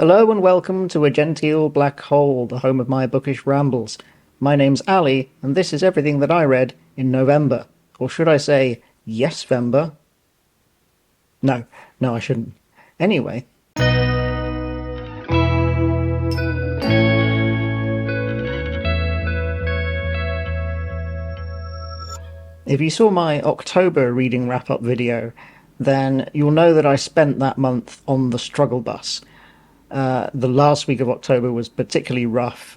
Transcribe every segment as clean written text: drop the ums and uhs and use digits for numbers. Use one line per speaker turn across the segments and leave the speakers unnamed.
Hello and welcome to a genteel black hole, the home of my bookish rambles. My name's Ali, and this is everything that I read in November. Or should I say, yes-vember? No, no, I shouldn't. Anyway, if you saw my October reading wrap-up video, then you'll know that I spent that month on the struggle bus. The last week of October was particularly rough.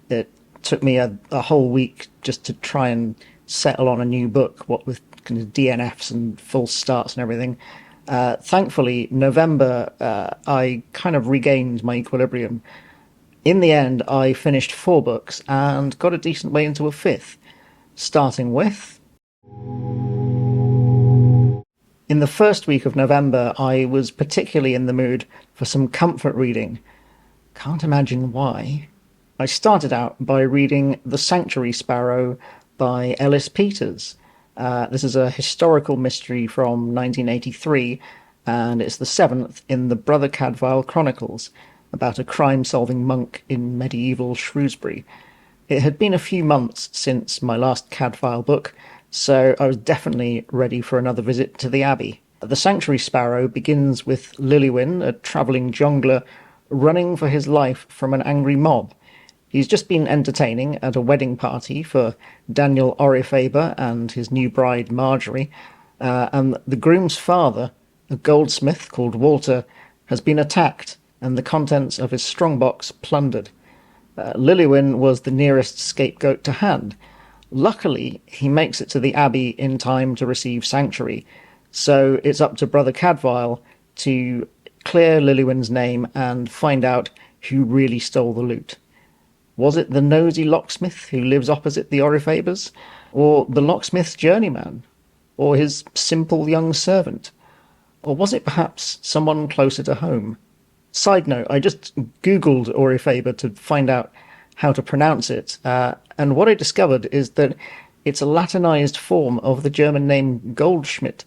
It took me a whole week just to try and settle on a new book, what with kind of DNFs and false starts and everything. Thankfully, November, I kind of regained my equilibrium. In the end, I finished 4 books and got a decent way into a 5th, starting with... In the first week of November, I was particularly in the mood for some comfort reading. Can't imagine why. I started out by reading The Sanctuary Sparrow by Ellis Peters. This is a historical mystery from 1983, and it's the 7th in the Brother Cadfael Chronicles, about a crime-solving monk in medieval Shrewsbury. It had been a few months since my last Cadfael book, so I was definitely ready for another visit to the Abbey. The Sanctuary Sparrow begins with Lilywin, a travelling jongler, running for his life from an angry mob. He's just been entertaining at a wedding party for Daniel Orifaber and his new bride Marjorie, and the groom's father, a goldsmith called Walter, has been attacked and the contents of his strongbox plundered. Lilywin was the nearest scapegoat to hand. Luckily, he makes it to the Abbey in time to receive sanctuary, so it's up to Brother Cadfael to clear Lilywin's name and find out who really stole the loot. Was it the nosy locksmith who lives opposite the Orifabers, or the locksmith's journeyman, or his simple young servant? Or was it perhaps someone closer to home? Side note, I just googled Orifaber to find out how to pronounce it, and what I discovered is that it's a Latinized form of the German name Goldschmidt.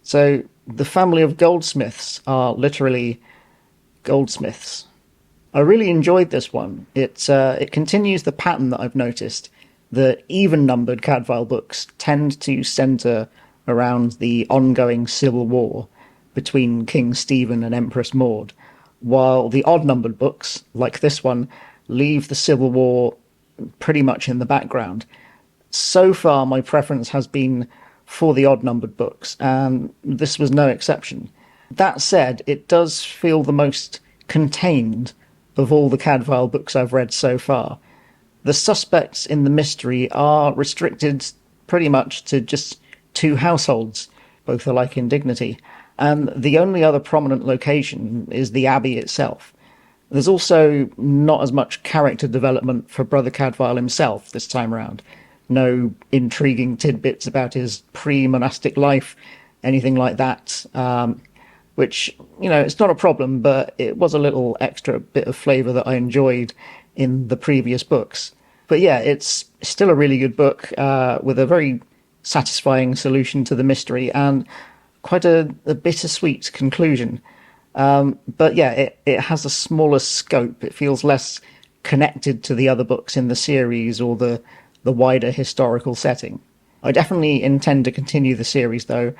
So the family of goldsmiths are literally goldsmiths. I really enjoyed this one. It continues the pattern that I've noticed. The even-numbered Cadfael books tend to centre around the ongoing civil war between King Stephen and Empress Maud, while the odd-numbered books, like this one, leave the civil war pretty much in the background. So far, my preference has been for the odd-numbered books, and this was no exception. That said, it does feel the most contained of all the Cadfael books I've read so far. The suspects in the mystery are restricted pretty much to just 2 households, both alike in dignity, and the only other prominent location is the Abbey itself. There's also not as much character development for Brother Cadfael himself this time round. No intriguing tidbits about his pre-monastic life, anything like that, which, it's not a problem, but it was a little extra bit of flavour that I enjoyed in the previous books. But yeah, it's still a really good book, with a very satisfying solution to the mystery, and quite a bittersweet conclusion. But yeah, it has a smaller scope. It feels less connected to the other books in the series or the wider historical setting. I definitely intend to continue the series, though,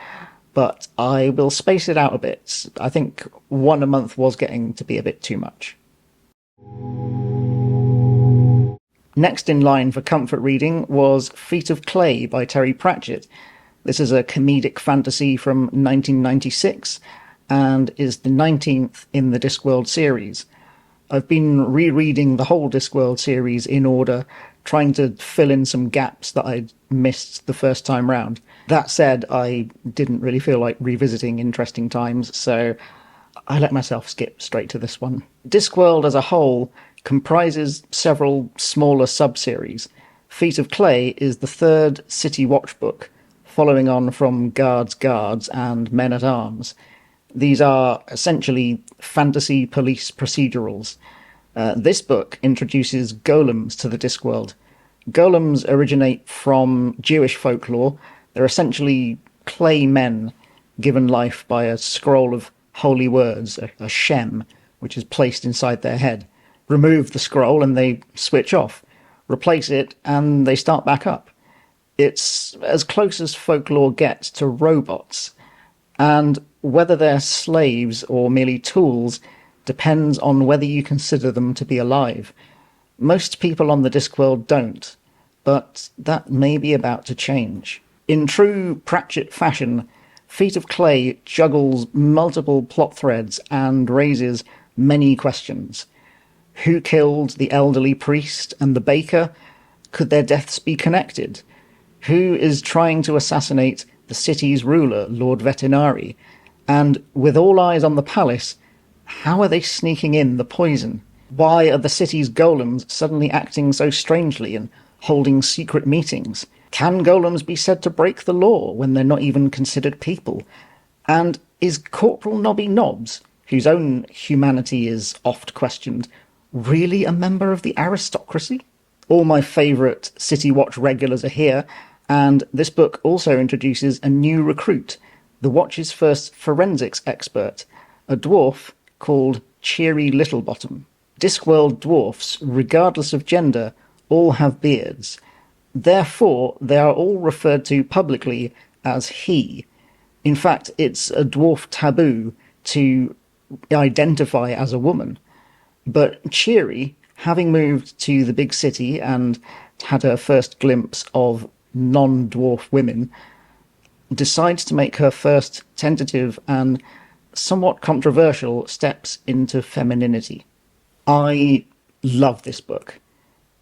but I will space it out a bit. I think 1 a month was getting to be a bit too much. Next in line for comfort reading was Feet of Clay by Terry Pratchett. This is a comedic fantasy from 1996, and is the 19th in the Discworld series. I've been rereading the whole Discworld series in order, trying to fill in some gaps that I'd missed the first time round. That said, I didn't really feel like revisiting Interesting Times, so I let myself skip straight to this one. Discworld as a whole comprises several smaller sub-series. Feet of Clay is the 3rd City Watch book, following on from Guards and Men-at-Arms. These are essentially fantasy police procedurals. This book introduces golems to the Discworld. Golems originate from Jewish folklore. They're essentially clay men given life by a scroll of holy words, a shem, which is placed inside their head. Remove the scroll and they switch off. Replace it and they start back up. It's as close as folklore gets to robots, and whether they're slaves or merely tools depends on whether you consider them to be alive. Most people on the Discworld don't, but that may be about to change. In true Pratchett fashion, Feet of Clay juggles multiple plot threads and raises many questions. Who killed the elderly priest and the baker? Could their deaths be connected? Who is trying to assassinate the city's ruler, Lord Vetinari? And with all eyes on the palace, how are they sneaking in the poison? Why are the city's golems suddenly acting so strangely and holding secret meetings? Can golems be said to break the law when they're not even considered people? And is Corporal Nobby Nobbs, whose own humanity is oft questioned, really a member of the aristocracy? All my favourite City Watch regulars are here, and this book also introduces a new recruit, the Watch's first forensics expert, a dwarf called Cheery Littlebottom. Discworld dwarfs, regardless of gender, all have beards. Therefore, they are all referred to publicly as he. In fact, it's a dwarf taboo to identify as a woman. But Cheery, having moved to the big city and had her first glimpse of non-dwarf women, decides to make her first tentative and somewhat controversial steps into femininity. I love this book.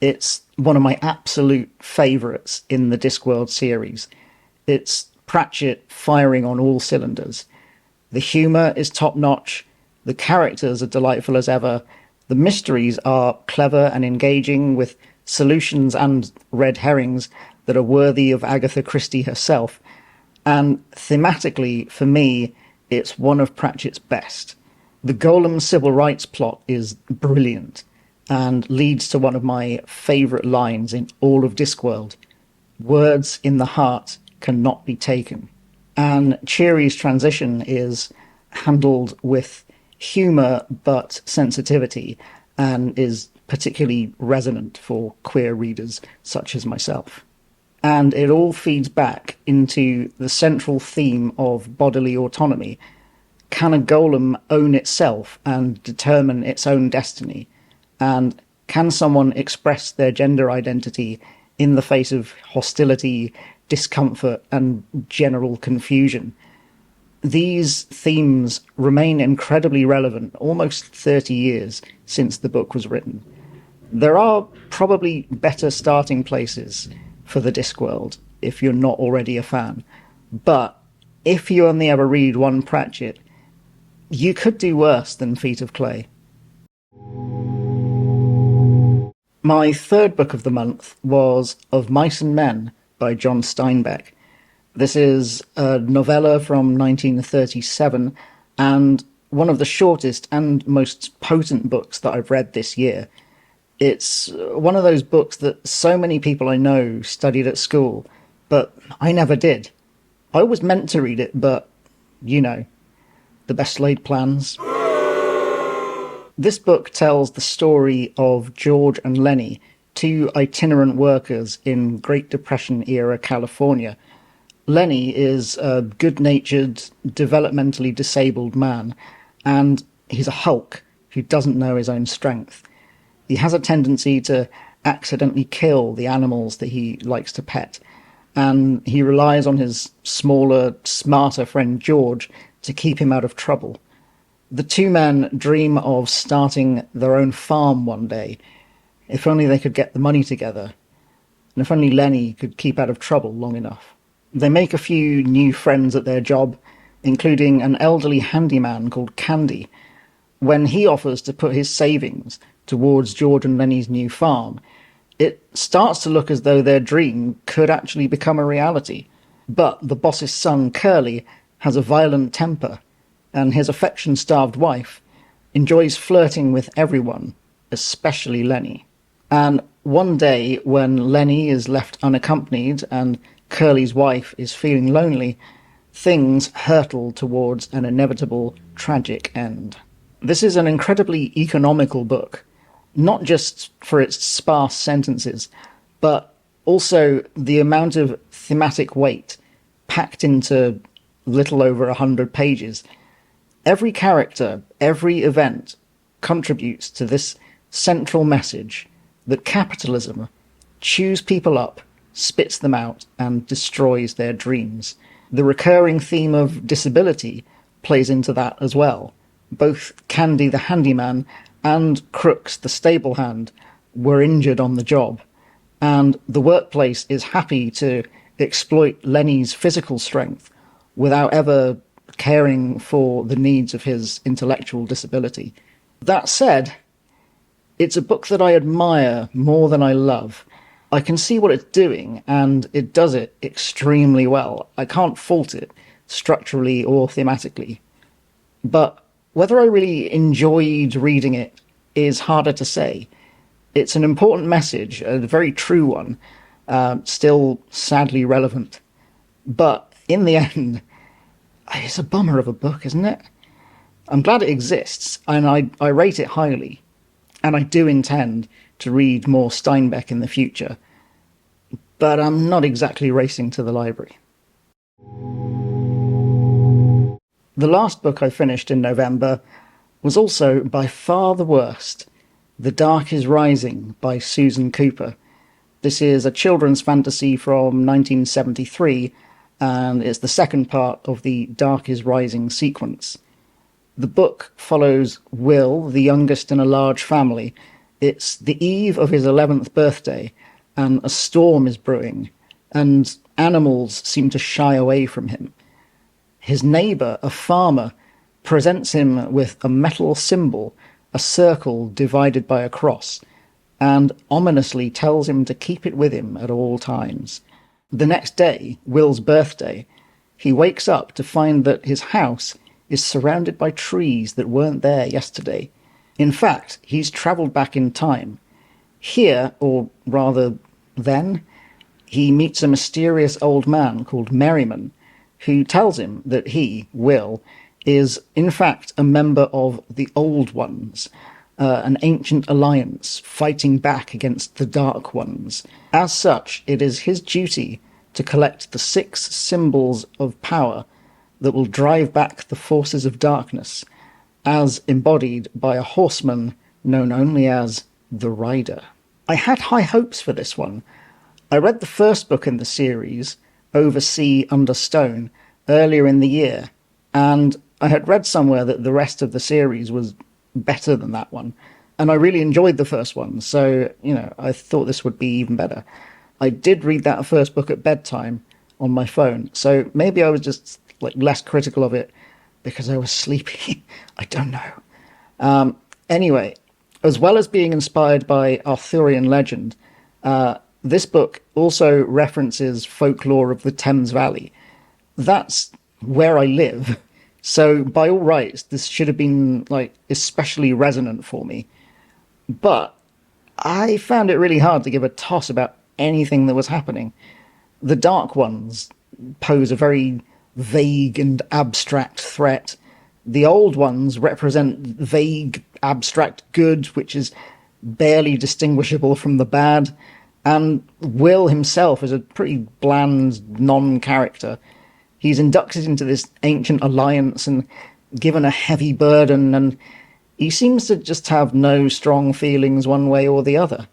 It's one of my absolute favourites in the Discworld series. It's Pratchett firing on all cylinders. The humour is top-notch, the characters are delightful as ever, the mysteries are clever and engaging, with solutions and red herrings that are worthy of Agatha Christie herself, and thematically, for me, it's one of Pratchett's best. The Golem civil rights plot is brilliant, and leads to one of my favourite lines in all of Discworld. Words in the heart cannot be taken. And Cheery's transition is handled with humour but sensitivity, and is particularly resonant for queer readers such as myself. And it all feeds back into the central theme of bodily autonomy. Can a golem own itself and determine its own destiny? And can someone express their gender identity in the face of hostility, discomfort, and general confusion? These themes remain incredibly relevant almost 30 years since the book was written. There are probably better starting places for the Discworld if you're not already a fan, but if you only ever read one Pratchett, you could do worse than Feet of Clay. My third book of the month was Of Mice and Men by John Steinbeck. This is a novella from 1937 and one of the shortest and most potent books that I've read this year. It's one of those books that so many people I know studied at school, but I never did. I was meant to read it, but, you know, the best laid plans. This book tells the story of George and Lenny, two itinerant workers in Great Depression-era California. Lenny is a good-natured, developmentally disabled man, and he's a hulk who doesn't know his own strength. He has a tendency to accidentally kill the animals that he likes to pet, and he relies on his smaller, smarter friend George to keep him out of trouble. The two men dream of starting their own farm one day, if only they could get the money together, and if only Lenny could keep out of trouble long enough. They make a few new friends at their job, including an elderly handyman called Candy. When he offers to put his savings towards George and Lenny's new farm, it starts to look as though their dream could actually become a reality. But the boss's son, Curly, has a violent temper, and his affection-starved wife enjoys flirting with everyone, especially Lenny. And one day, when Lenny is left unaccompanied and Curly's wife is feeling lonely, things hurtle towards an inevitable tragic end. This is an incredibly economical book, not just for its sparse sentences, but also the amount of thematic weight packed into little over 100 pages. Every character, every event contributes to this central message that capitalism chews people up, spits them out, and destroys their dreams. The recurring theme of disability plays into that as well. Both Candy the handyman and Crooks the stable hand were injured on the job, and the workplace is happy to exploit Lenny's physical strength without ever caring for the needs of his intellectual disability. That said, it's a book that I admire more than I love. I can see what it's doing, and it does it extremely well. I can't fault it, structurally or thematically. But whether I really enjoyed reading it is harder to say. It's an important message, a very true one, still sadly relevant. But in the end, it's a bummer of a book, isn't it? I'm glad it exists, and I rate it highly, and I do intend to read more Steinbeck in the future, but I'm not exactly racing to the library. The last book I finished in November was also by far the worst, The Dark is Rising by Susan Cooper. This is a children's fantasy from 1973, and it's the second part of the Dark is Rising sequence. The book follows Will, the youngest in a large family. It's the eve of his 11th birthday, and a storm is brewing, and animals seem to shy away from him. His neighbour, a farmer, presents him with a metal symbol, a circle divided by a cross, and ominously tells him to keep it with him at all times. The next day, Will's birthday, he wakes up to find that his house is surrounded by trees that weren't there yesterday. In fact, he's travelled back in time. Here, or rather then, he meets a mysterious old man called Merriman, who tells him that he, Will, is in fact a member of the Old Ones, an ancient alliance fighting back against the Dark Ones. As such, it is his duty to collect the 6 symbols of power that will drive back the forces of darkness, as embodied by a horseman known only as the Rider. I had high hopes for this one. I read the first book in the series, Over Sea, Under Stone, earlier in the year, and I had read somewhere that the rest of the series was better than that one, and I really enjoyed the first one, so, I thought this would be even better. I did read that first book at bedtime on my phone, so maybe I was just less critical of it because I was sleepy. I don't know. Anyway, as well as being inspired by Arthurian legend, this book also references folklore of the Thames Valley. That's where I live, so by all rights, this should have been especially resonant for me. But I found it really hard to give a toss about anything that was happening. The Dark Ones pose a very vague and abstract threat. The Old Ones represent vague, abstract good, which is barely distinguishable from the bad, and Will himself is a pretty bland non-character. He's inducted into this ancient alliance and given a heavy burden, and he seems to just have no strong feelings one way or the other.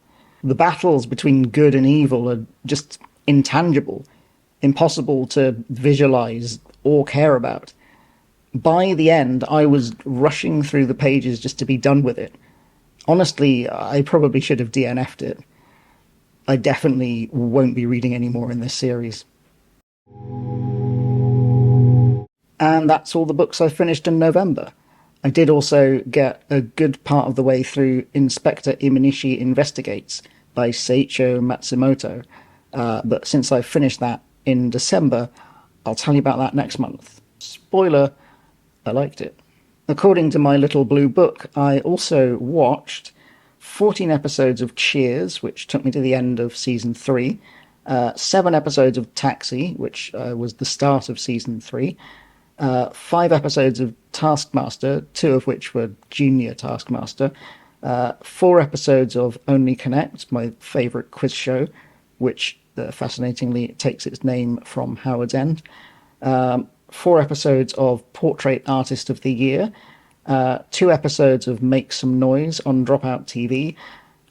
The battles between good and evil are just intangible, impossible to visualize or care about. By the end, I was rushing through the pages just to be done with it. Honestly, I probably should have DNF'd it. I definitely won't be reading any more in this series. And that's all the books I finished in November. I did also get a good part of the way through Inspector Imanishi Investigates by Seiichi Matsumoto, but since I finished that in December, I'll tell you about that next month. Spoiler, I liked it. According to my little blue book, I also watched 14 episodes of Cheers, which took me to the end of season 3, 7 episodes of Taxi, which was the start of season 3, 5 episodes of Taskmaster, 2 of which were Junior Taskmaster, 4 episodes of Only Connect, my favourite quiz show, which fascinatingly takes its name from Howard's End, 4 episodes of Portrait Artist of the Year, 2 episodes of Make Some Noise on Dropout TV,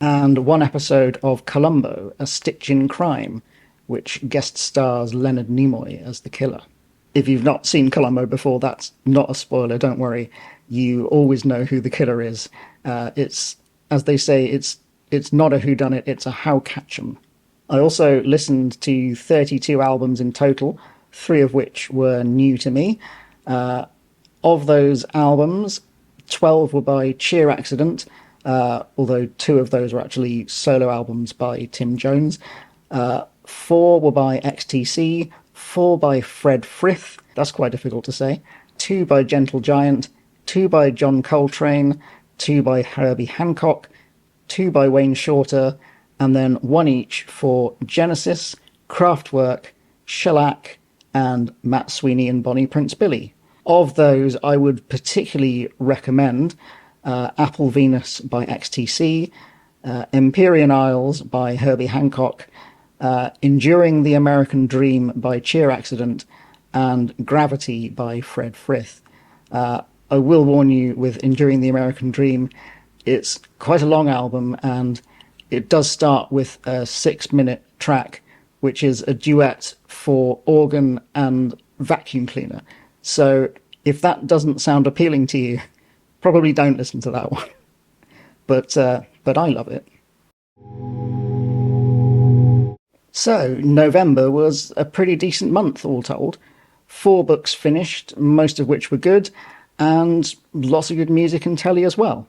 and 1 episode of Columbo, A Stitch in Crime, which guest stars Leonard Nimoy as the killer. If you've not seen Columbo before, that's not a spoiler, don't worry. You always know who the killer is. It's, as they say, it's not a whodunit, it's a how catch 'em. I also listened to 32 albums in total, 3 of which were new to me. Of those albums, 12 were by Cheer Accident, although 2 of those were actually solo albums by Tim Jones. 4 were by XTC, 4 by Fred Frith, that's quite difficult to say, 2 by Gentle Giant, 2 by John Coltrane, 2 by Herbie Hancock, 2 by Wayne Shorter, and then 1 each for Genesis, Kraftwerk, Shellac, and Matt Sweeney and Bonnie Prince Billy. Of those, I would particularly recommend Apple Venus by XTC, Empyrean Isles by Herbie Hancock, Enduring the American Dream by Cheer Accident, and Gravity by Fred Frith. I will warn you, with Enduring the American Dream, it's quite a long album, and it does start with a 6-minute track, which is a duet for organ and vacuum cleaner. So if that doesn't sound appealing to you, probably don't listen to that one. But I love it. So November was a pretty decent month, all told. 4 books finished, most of which were good, and lots of good music and telly as well.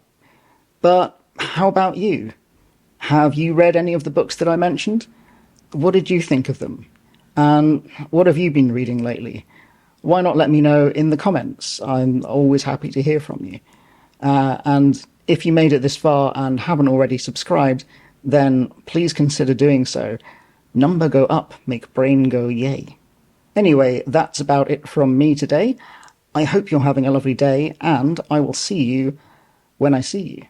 But how about you? Have you read any of the books that I mentioned? What did you think of them? And what have you been reading lately? Why not let me know in the comments? I'm always happy to hear from you. And if you made it this far and haven't already subscribed, then please consider doing so. Number go up, make brain go yay. Anyway, that's about it from me today. I hope you're having a lovely day, and I will see you when I see you.